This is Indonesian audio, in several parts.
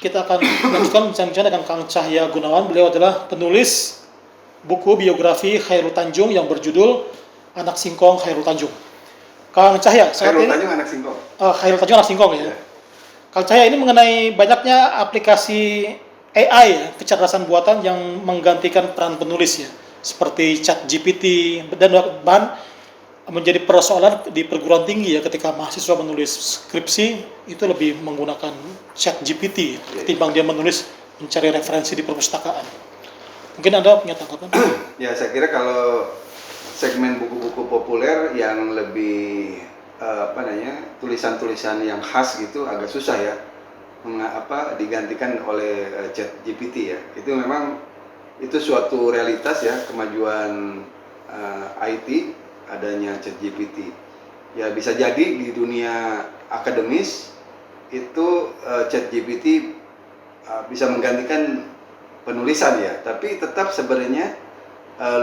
kita akan lanjutkan bincang-bincang dengan Kang Cahya Gunawan. Beliau adalah penulis buku biografi Chairul Tanjung yang berjudul Anak Singkong Chairul Tanjung. Kang Cahya, saat Chairul ini Tanjung anak singkong. Chairul Tanjung Anak Singkong ya. Ya. Kang Cahya, ini mengenai banyaknya aplikasi AI ya, kecerdasan buatan yang menggantikan peran penulis ya, seperti ChatGPT, dan bahkan menjadi persoalan di perguruan tinggi ya, ketika mahasiswa menulis skripsi itu lebih menggunakan ChatGPT ketimbang dia menulis mencari referensi di perpustakaan. Mungkin Anda punya tanggapan? Ya, saya kira kalau segmen buku-buku populer yang lebih tulisan-tulisan yang khas gitu agak susah ya digantikan oleh ChatGPT ya. Itu memang itu suatu realitas ya, kemajuan IT, adanya ChatGPT. Ya bisa jadi di dunia akademis itu ChatGPT bisa menggantikan penulisan ya, tapi tetap sebenarnya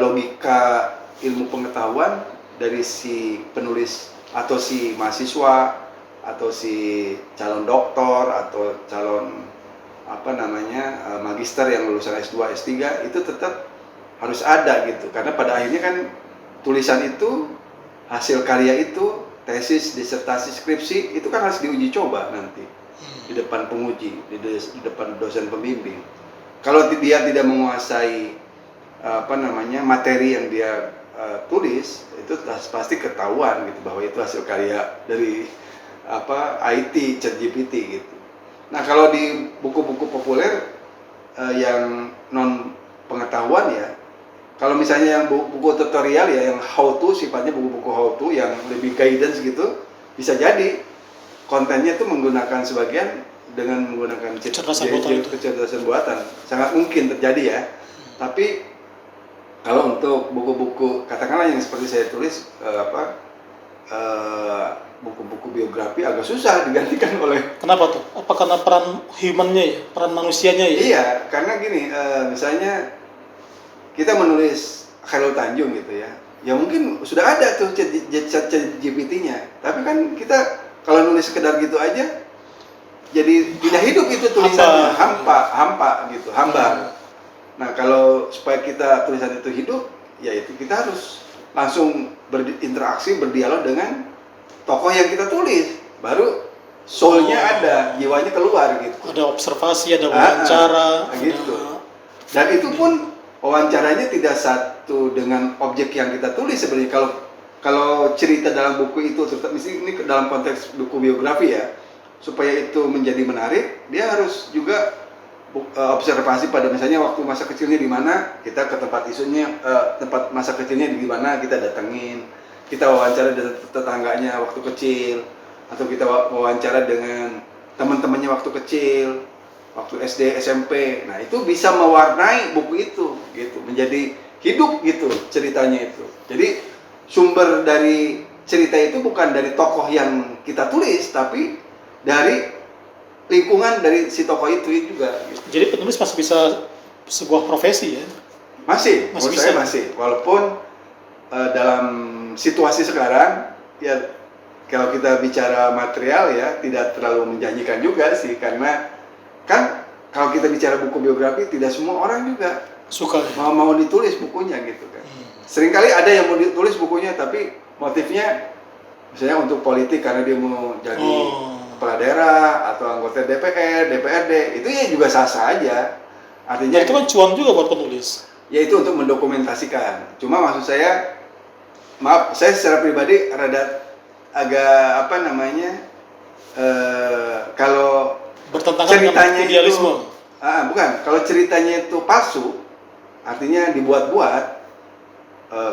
logika ilmu pengetahuan dari si penulis atau si mahasiswa atau si calon doktor atau calon magister yang lulusan S2, S3 itu tetap harus ada gitu, karena pada akhirnya kan tulisan itu, hasil karya itu, tesis, disertasi, skripsi itu kan harus diuji coba nanti di depan penguji, di depan dosen pembimbing. Kalau dia tidak menguasai materi yang dia tulis, itu pasti ketahuan gitu bahwa itu hasil karya dari IT ChatGPT gitu. Nah, kalau di buku-buku populer yang non pengetahuan ya, kalau misalnya yang buku tutorial ya, yang how to, sifatnya buku-buku how to yang lebih guidance gitu, bisa jadi kontennya itu menggunakan sebagian dengan menggunakan kecerdasan buatan, sangat mungkin terjadi ya. Tapi kalau untuk buku-buku katakanlah yang seperti saya tulis buku-buku biografi agak susah digantikan oleh. Kenapa tuh? Apa karena peran humannya ya, peran manusianya ya? Iya, karena gini, misalnya kita menulis Chairul Tanjung gitu ya, ya mungkin sudah ada tuh ChatGPT-nya, tapi kan kita kalau nulis sekedar gitu aja, jadi tidak hidup itu tulisannya, hampa gitu, hambar. Nah, kalau supaya kita tulisan itu hidup, ya itu kita harus langsung berinteraksi, berdialog dengan tokoh yang kita tulis, baru soul-nya ada, jiwanya keluar gitu. Ada observasi, ada wawancara, gitu. Dan itu pun wawancaranya tidak satu dengan objek yang kita tulis sebenarnya. Kalau cerita dalam buku itu, misalnya ini dalam konteks buku biografi ya, supaya itu menjadi menarik, dia harus juga observasi pada misalnya waktu masa kecilnya di mana, kita ke tempat isunya, tempat masa kecilnya di mana kita datengin, kita wawancara dengan tetangganya waktu kecil, atau kita wawancara dengan teman-temannya waktu kecil, waktu SD, SMP. Nah, itu bisa mewarnai buku itu gitu, menjadi hidup gitu ceritanya itu. Jadi sumber dari cerita itu bukan dari tokoh yang kita tulis, tapi dari lingkungan dari si tokoh itu juga. Gitu. Jadi penulis masih bisa sebuah profesi ya? Masih menurut saya masih. Walaupun dalam situasi sekarang, ya kalau kita bicara material ya tidak terlalu menjanjikan juga sih, karena kan kalau kita bicara buku biografi tidak semua orang juga suka mau ditulis bukunya gitu kan. Seringkali ada yang mau ditulis bukunya tapi motifnya misalnya untuk politik karena dia mau jadi kepala daerah atau anggota DPR, DPRD, itu ya juga sah-sah aja. Artinya itu kan cuan juga buat penulis. Ya itu untuk mendokumentasikan. Cuma maksud saya, maaf, saya secara pribadi rada agak kalau bertentangan dengan idealisme. Bukan, kalau ceritanya itu palsu, artinya dibuat-buat,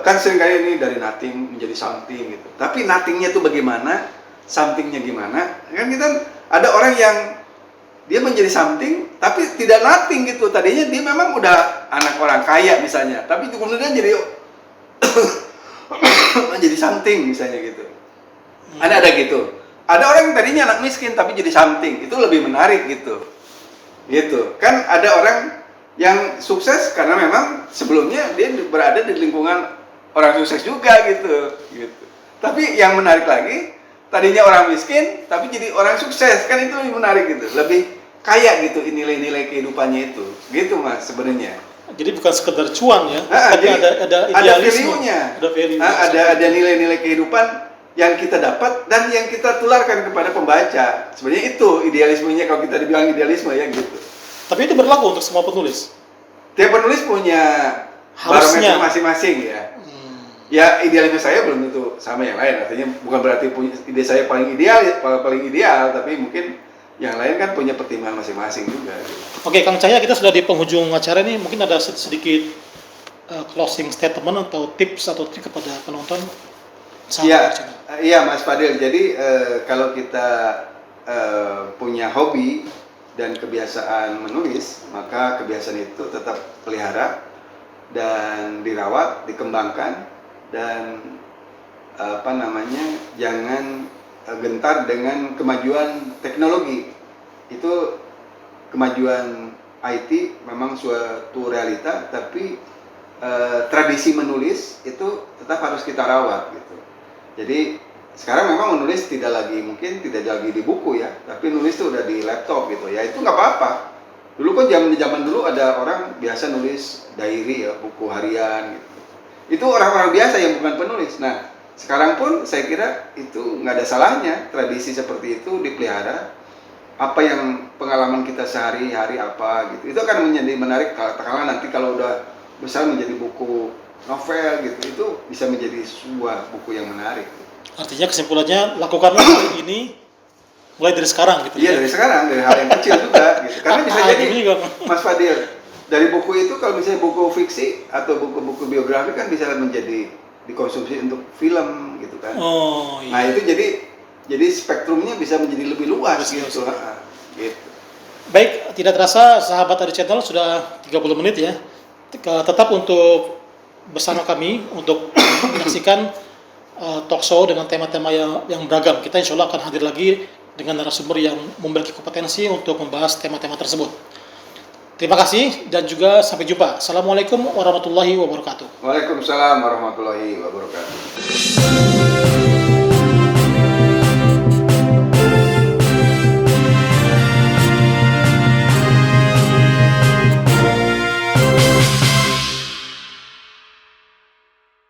kan seringkali ini dari nothing menjadi something gitu. Tapi nothingnya itu bagaimana? Somethingnya gimana? Kan kita ada orang yang dia menjadi something tapi tidak nothing gitu. Tadinya dia memang udah anak orang kaya misalnya, tapi kemudian jadi menjadi something misalnya gitu. Ada gitu. Ada orang yang tadinya anak miskin tapi jadi something. Itu lebih menarik gitu. Gitu. Kan ada orang yang sukses karena memang sebelumnya dia berada di lingkungan orang sukses juga gitu. Tapi yang menarik lagi, tadinya orang miskin tapi jadi orang sukses, kan itu lebih menarik gitu, lebih kaya gitu nilai-nilai kehidupannya itu. Gitu Mas sebenarnya. Jadi bukan sekedar cuan ya, tapi Jadi ada idealisme. value-nya. Ada value. Ada nilai-nilai kehidupan yang kita dapat dan yang kita tularkan kepada pembaca. Sebenarnya itu idealismenya, kalau kita dibilang idealisme ya gitu. Tapi itu berlaku untuk semua penulis. Tiap penulis punya Harusnya. barometer masing-masing ya. Ya idealisme saya belum tentu sama yang lain. Artinya bukan berarti punya ide saya paling ideal, tapi mungkin yang lain kan punya pertimbangan masing-masing juga. Oke, Kang Cahya, kita sudah di penghujung acara ini. Mungkin ada sedikit closing statement atau tips atau trik kepada penonton. Iya, iya Mas Fadil. Jadi kalau kita punya hobi dan kebiasaan menulis, maka kebiasaan itu tetap pelihara dan dirawat, dikembangkan, dan jangan gentar dengan kemajuan teknologi. Itu kemajuan IT memang suatu realita, tapi tradisi menulis itu tetap harus kita rawat gitu. Jadi sekarang memang menulis mungkin tidak lagi di buku ya, tapi nulis itu udah di laptop gitu ya, itu nggak apa-apa. Dulu kan zaman dulu ada orang biasa nulis diary ya, buku harian gitu. Itu orang-orang biasa yang bukan penulis. Nah, sekarang pun saya kira itu nggak ada salahnya tradisi seperti itu dipelihara. Apa yang pengalaman kita sehari-hari apa gitu, itu akan menjadi menarik. Katakanlah nanti kalau udah besar menjadi buku novel gitu, itu bisa menjadi sebuah buku yang menarik. Artinya kesimpulannya, lakukanlah hari ini mulai dari sekarang gitu. Iya, dari sekarang, dari hal yang kecil juga gitu. Karena bisa jadi Mas Fadil, dari buku itu kalau misalnya buku fiksi atau buku-buku biografi kan bisa menjadi dikonsumsi untuk film gitu kan. Oh iya. Nah, itu jadi spektrumnya bisa menjadi lebih luas gitu. Gitu. Baik, tidak terasa sahabat dari channel sudah 30 menit ya. Tetap untuk bersama kami untuk menyaksikan talk show dengan tema-tema yang beragam. Kita insya Allah akan hadir lagi dengan narasumber yang memiliki kompetensi untuk membahas tema-tema tersebut. Terima kasih dan juga sampai jumpa. Assalamualaikum warahmatullahi wabarakatuh. Waalaikumsalam warahmatullahi wabarakatuh.